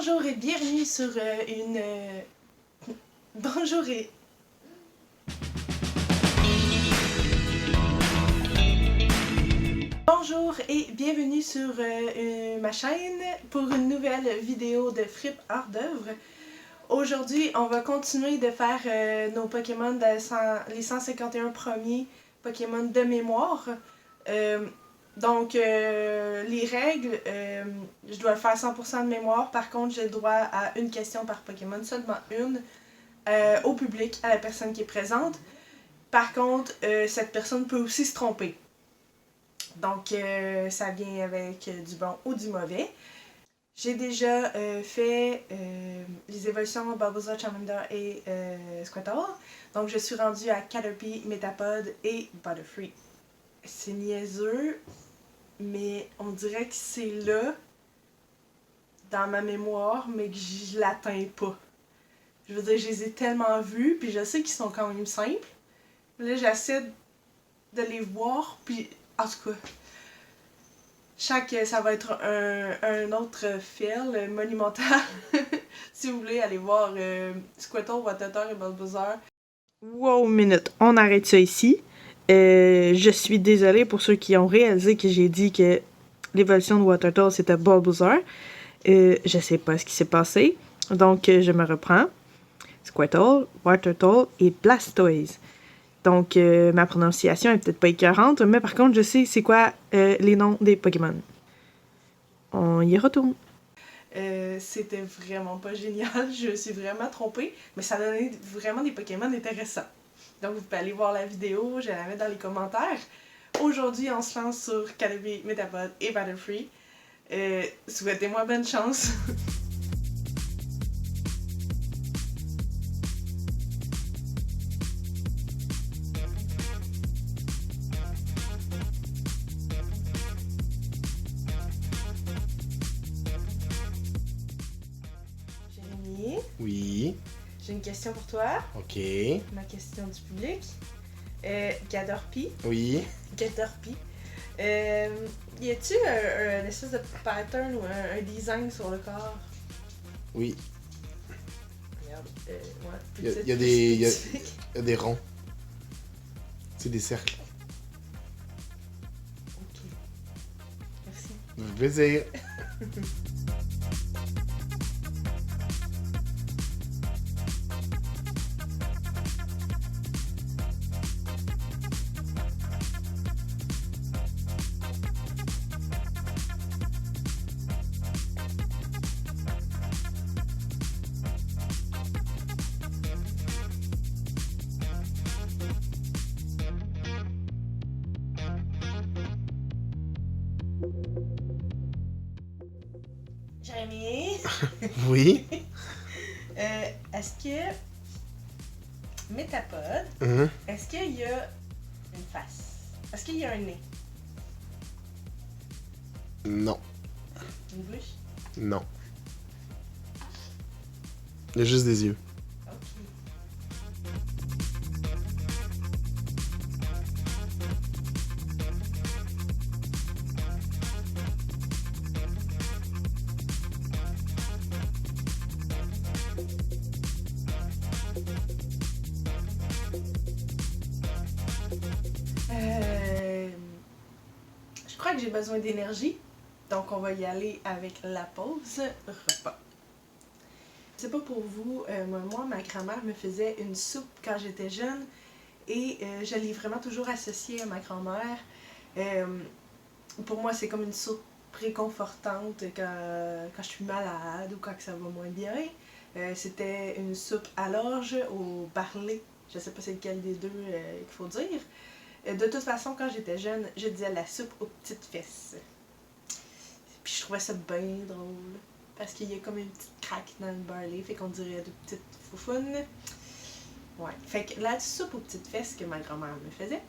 Bonjour et bienvenue sur Bonjour et... Bonjour et bienvenue sur ma chaîne pour une nouvelle vidéo de Fripp hors d'œuvre. Aujourd'hui, on va continuer de faire nos Pokémon, les 151 premiers Pokémon de mémoire. Les règles, je dois le faire 100% de mémoire. Par contre, j'ai le droit à une question par Pokémon, seulement une, au public, à la personne qui est présente. Par contre, cette personne peut aussi se tromper. Donc, ça vient avec du bon ou du mauvais. J'ai déjà fait les évolutions Bulbasaur, Charmander et Squirtle. Donc, je suis rendue à Caterpie, Metapod et Butterfree. C'est niaiseux, mais on dirait que c'est là, dans ma mémoire, mais que je l'atteins pas. Je veux dire, je les ai tellement vus, puis je sais qu'ils sont quand même simples. Là, j'essaie de les voir, puis en tout cas, je sens que ça va être un autre fail monumental. Si vous voulez aller voir Squirtle, Watertor et Bulbasaur. Wow, minute, on arrête ça ici. Je suis désolée pour ceux qui ont réalisé que j'ai dit que l'évolution de Watertor c'était Bulbasaur. Je sais pas ce qui s'est passé. Donc, je me reprends. Squirtle, Watertor et Blastoise. Donc, ma prononciation est peut-être pas écœurante, mais par contre, je sais c'est quoi les noms des Pokémon. On y retourne. C'était vraiment pas génial, je me suis vraiment trompée, mais ça donnait vraiment des Pokémon intéressants. Donc, vous pouvez aller voir la vidéo, je la mets dans les commentaires. Aujourd'hui, on se lance sur Caterpie, Metapod et Butterfree. Souhaitez-moi bonne chance. Jérémy, Oui. j'ai une question pour toi. Ok. Ma question du public. Caterpie. Oui. Caterpie. Y a-tu un espèce de pattern ou un design sur le corps? Oui. Merde. Il y a des ronds. C'est des cercles. Ok. Merci. Avec plaisir. Jérémy. Oui. Est-ce que Metapod, est-ce qu'il y a une face? Est-ce qu'il y a un nez? Non. Une bouche? Non. Il y a juste des yeux. Ok. Je crois que j'ai besoin d'énergie, donc on va y aller avec la pause repas. Je sais pas pour vous, moi ma grand-mère me faisait une soupe quand j'étais jeune et je l'ai vraiment toujours associée à ma grand-mère. Pour moi c'est comme une soupe réconfortante quand je suis malade ou quand ça va moins bien. C'était une soupe à l'orge au barley. Je sais pas c'est lequel des deux qu'il faut dire. De toute façon, quand j'étais jeune, je disais la soupe aux petites fesses. Puis je trouvais ça bien drôle. Parce qu'il y a comme une petite craque dans le barley, fait qu'on dirait de petites foufounes. Ouais. Fait que la soupe aux petites fesses que ma grand-mère me faisait,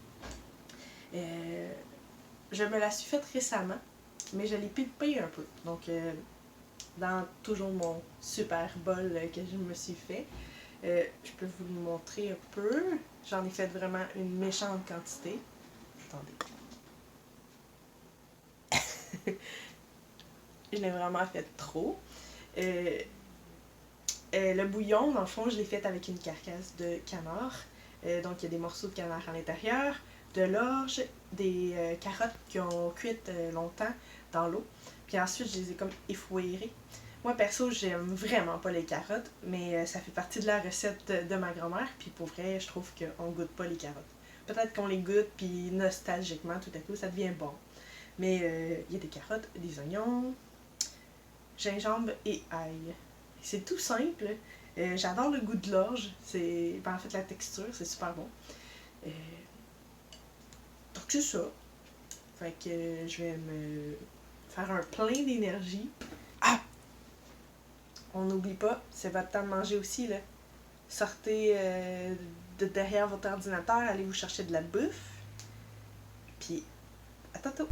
je me la suis faite récemment, mais je l'ai pipée un peu. Donc, dans toujours mon super bol que je me suis fait, je peux vous le montrer un peu. J'en ai fait vraiment une méchante quantité. Attendez. Je l'ai vraiment fait trop. Le bouillon, dans le fond, je l'ai fait avec une carcasse de canard. Donc, il y a des morceaux de canard à l'intérieur, de l'orge, des carottes qui ont cuit longtemps dans l'eau. Puis ensuite, je les ai comme effouérées. Moi, perso, j'aime vraiment pas les carottes, mais ça fait partie de la recette de ma grand-mère. Puis pour vrai, je trouve qu'on goûte pas les carottes. Peut-être qu'on les goûte, puis nostalgiquement, tout à coup, ça devient bon. Mais il y a des carottes, des oignons, gingembre et ail. C'est tout simple. J'adore le goût de l'orge. En fait, la texture, c'est super bon. Donc, c'est ça. Fait que je vais me faire un plein d'énergie. Ah! On n'oublie pas, c'est votre temps de manger aussi, là. Sortez de derrière votre ordinateur, allez vous chercher de la bouffe. Puis, à tantôt!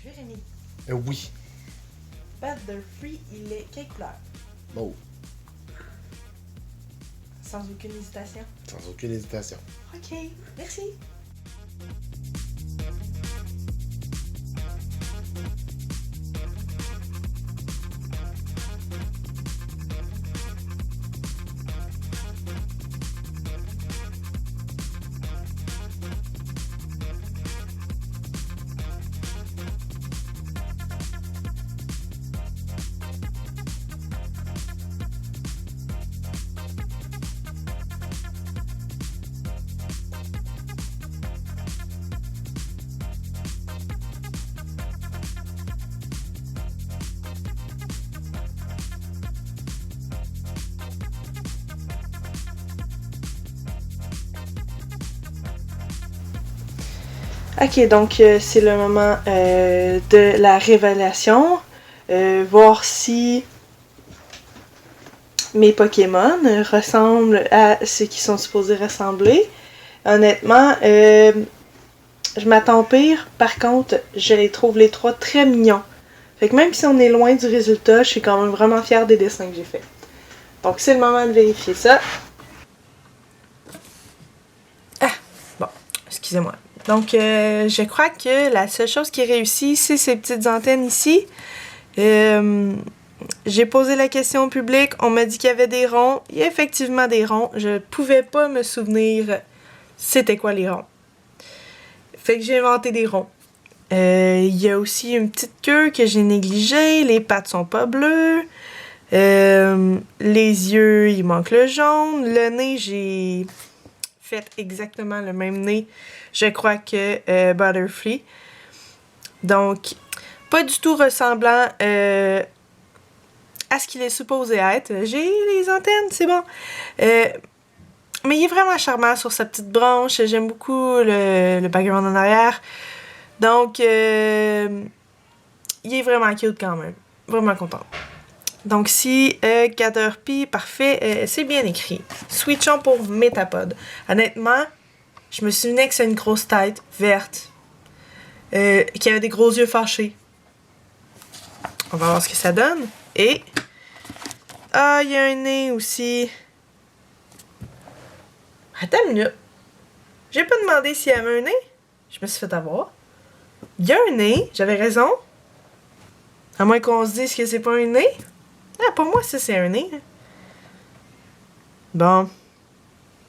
Jérémy, Oui. Bad the Free, il est quelle couleur? Oh. Sans aucune hésitation. Sans aucune hésitation. Ok, merci. Ok, donc c'est le moment de la révélation. Voir si mes Pokémon ressemblent à ce qu'ils sont supposés ressembler. Honnêtement, je m'attends pire. Par contre, je les trouve les trois très mignons. Fait que même si on est loin du résultat, je suis quand même vraiment fière des dessins que j'ai faits. Donc c'est le moment de vérifier ça. Ah, bon, excusez-moi. Donc, je crois que la seule chose qui réussit, c'est ces petites antennes ici. J'ai posé la question au public, on m'a dit qu'il y avait des ronds. Il y a effectivement des ronds. Je ne pouvais pas me souvenir c'était quoi les ronds. Fait que j'ai inventé des ronds. Il y a aussi une petite queue que j'ai négligée. Les pattes sont pas bleues. Les yeux, il manque le jaune. Le nez, j'ai fait exactement le même nez, je crois, que Butterfree. Donc, pas du tout ressemblant à ce qu'il est supposé être. J'ai les antennes, c'est bon. Mais il est vraiment charmant sur sa petite branche. J'aime beaucoup le background en arrière. Donc, il est vraiment cute quand même. Vraiment contente. Donc, si Caterpie, parfait, c'est bien écrit. Switchons pour Metapod. Honnêtement, je me souvenais que c'est une grosse tête verte qui avait des gros yeux fâchés. On va voir ce que ça donne. Et... ah, il y a un nez aussi. Attends une minute. J'ai pas demandé s'il y avait un nez. Je me suis fait avoir. Il y a un nez, j'avais raison. À moins qu'on se dise que c'est pas un nez. Ah, pour moi, ça, c'est un nez. Bon.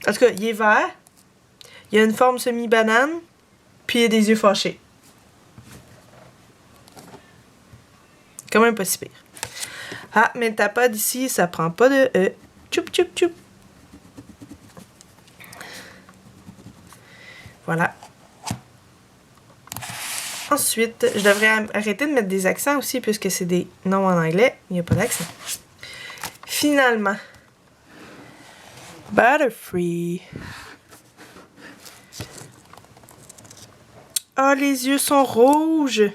En tout cas, il est vert. Il y a une forme semi-banane. Puis il y a des yeux fâchés. Quand même pas si pire. Ah, mais ta pod ici, ça prend pas de E. Tchoup, tchoup, tchoup. Voilà. Ensuite, je devrais arrêter de mettre des accents aussi, puisque c'est des noms en anglais. Il n'y a pas d'accent. Finalement. Butterfree. Ah, les yeux sont rouges.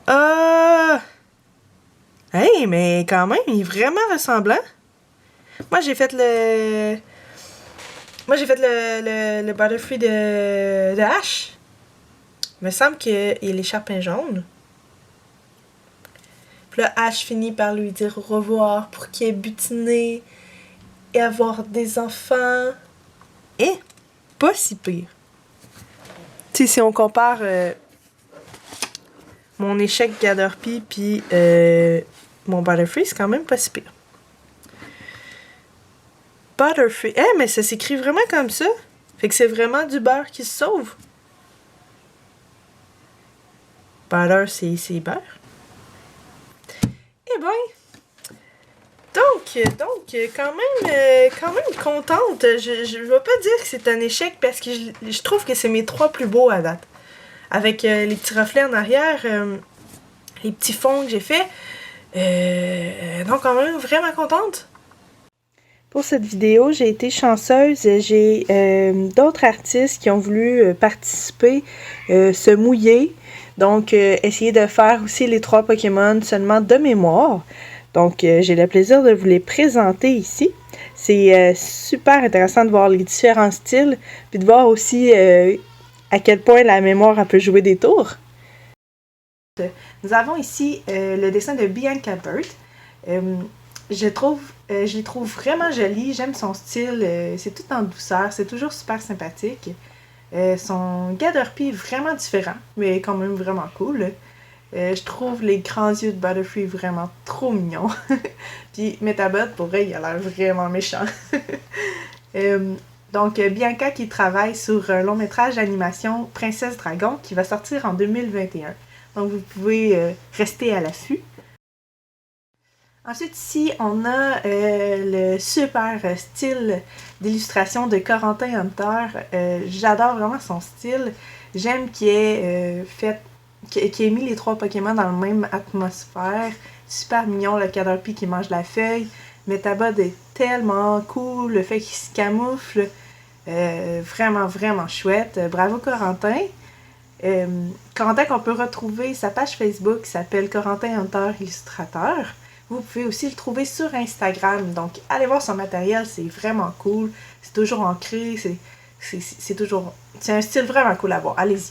Ah! Hey, mais quand même, il est vraiment ressemblant. Moi, j'ai fait le Butterfree de Ash. Il me semble qu'il a l'écharpe jaune. Puis là, Ash finit par lui dire au revoir pour qu'il ait butiné et avoir des enfants. Et pas si pire. Tu sais, si on compare mon échec Caterpie puis mon Butterfree, c'est quand même pas si pire. Butterfree. Eh, mais ça s'écrit vraiment comme ça. Fait que c'est vraiment du beurre qui se sauve. Butter, c'est beurre. Eh ben. Donc, quand même contente. Je vais pas dire que c'est un échec parce que je trouve que c'est mes trois plus beaux à date. Avec les petits reflets en arrière, les petits fonds que j'ai fait. Donc, quand même vraiment contente. Pour cette vidéo, j'ai été chanceuse. J'ai d'autres artistes qui ont voulu participer, se mouiller. Donc, essayer de faire aussi les trois Pokémon seulement de mémoire. Donc, j'ai le plaisir de vous les présenter ici. C'est super intéressant de voir les différents styles, puis de voir aussi à quel point la mémoire elle peut jouer des tours. Nous avons ici le dessin de Bianca Burt. Je trouve Je les trouve vraiment jolis, j'aime son style, c'est tout en douceur, c'est toujours super sympathique. Son Caterpie est vraiment différent, mais quand même vraiment cool. Je trouve les grands yeux de Butterfree vraiment trop mignons. Puis Metabot, pour vrai, il a l'air vraiment méchant. Donc, Bianca qui travaille sur un long métrage d'animation Princesse Dragon qui va sortir en 2021. Donc, vous pouvez rester à l'affût. Ensuite, ici, on a le super style d'illustration de Corentin Hunter. J'adore vraiment son style. J'aime qu'il ait qu'il ait mis les 3 Pokémon dans la même atmosphère. Super mignon, le Caterpie qui mange la feuille. Metabot est tellement cool, le fait qu'il se camoufle. Vraiment, vraiment chouette. Bravo Corentin. Corentin qu'on peut retrouver, sa page Facebook qui s'appelle Corentin Hunter Illustrateur. Vous pouvez aussi le trouver sur Instagram. Donc, allez voir son matériel, c'est vraiment cool. C'est toujours ancré, c'est un style vraiment cool à voir. Allez-y.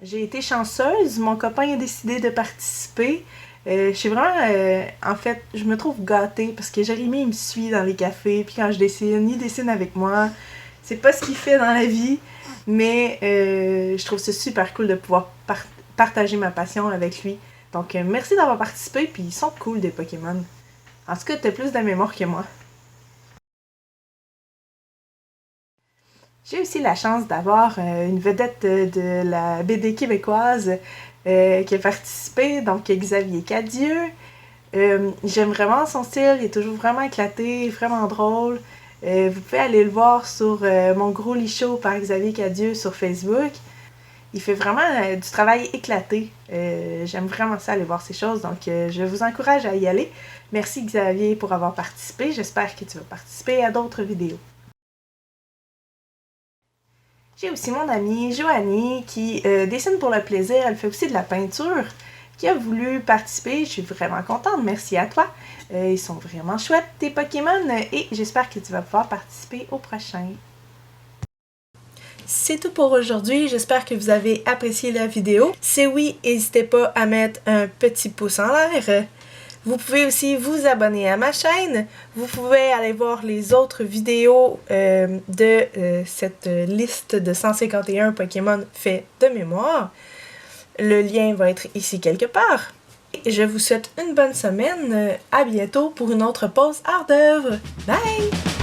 J'ai été chanceuse, mon copain a décidé de participer. Je suis vraiment, en fait, je me trouve gâtée parce que Jérémy, il me suit dans les cafés, puis quand je dessine, il dessine avec moi. C'est pas ce qu'il fait dans la vie, mais je trouve ça super cool de pouvoir partager ma passion avec lui. Donc, merci d'avoir participé, puis ils sont cool des Pokémon. En tout cas, t'as plus de mémoire que moi. J'ai aussi la chance d'avoir une vedette de la BD québécoise qui a participé, donc Xavier Cadieux. J'aime vraiment son style, il est toujours vraiment éclaté, vraiment drôle. Vous pouvez aller le voir sur Mon Gros Lit Show par Xavier Cadieux sur Facebook. Il fait vraiment du travail éclaté. J'aime vraiment ça, aller voir ces choses, donc je vous encourage à y aller. Merci Xavier pour avoir participé, j'espère que tu vas participer à d'autres vidéos. J'ai aussi mon amie Joanie qui dessine pour le plaisir, elle fait aussi de la peinture, qui a voulu participer. Je suis vraiment contente, merci à toi. Ils sont vraiment chouettes tes Pokémon et j'espère que tu vas pouvoir participer au prochain. C'est tout pour aujourd'hui, j'espère que vous avez apprécié la vidéo. Si oui, n'hésitez pas à mettre un petit pouce en l'air. Vous pouvez aussi vous abonner à ma chaîne. Vous pouvez aller voir les autres vidéos de cette liste de 151 Pokémon faits de mémoire. Le lien va être ici quelque part. Je vous souhaite une bonne semaine. À bientôt pour une autre pause hors d'œuvre. Bye!